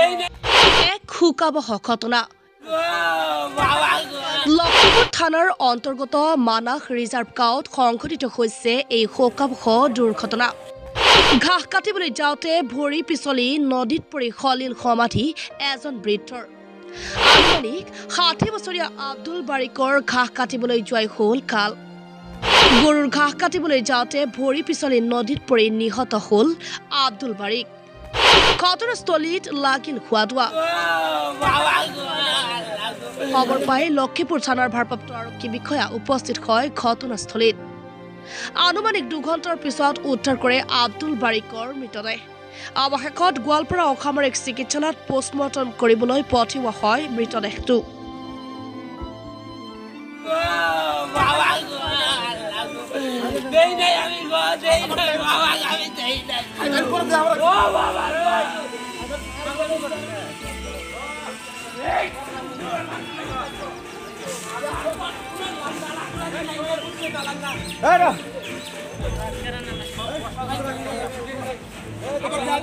এক শোকাবহ ঘটনা লখিমপুৰ থানাৰ অন্তৰ্গত মানাস ৰিজাৰ্ভ গাঁৱত সংঘটিত হৈছে এই শোকাবহ দুৰ্ঘটনা ঘাঁহ কাটিবলৈ যাওঁতে ভৰি পিছলি নদীত পৰি খলিল সমাধি এজন বৃদ্ধৰ আনুমানিক ৬০ বছৰীয়া আব্দুল বাৰিকৰ ঘাঁহ কাটিবলৈ যোৱাই হ'ল কাল গৰুৰ ঘাঁহ কাটিবলৈ যাওঁতে ভৰি পিছলি নদীত পৰি নিহত হ'ল আব্দুল বাৰিক ঘটনাস্থলীত লাগিল খোৱাদোৱা খবৰ পাই লখিমপুৰ থানাৰ ভাৰপ্ৰাপ্ত আৰক্ষী বিষয়া উপস্থিত হয় ঘটনাস্থলীত আনুমানিক ২ ঘণ্টাৰ পিছত উদ্ধাৰ কৰে আব্দুল বাৰিকৰ মৃতদেহ অৱশেষত গোৱালপাৰা অসামৰিক চিকিৎসালয়ত পোষ্টমৰ্টম কৰিবলৈ পঠিওৱা হয় মৃতদেহটো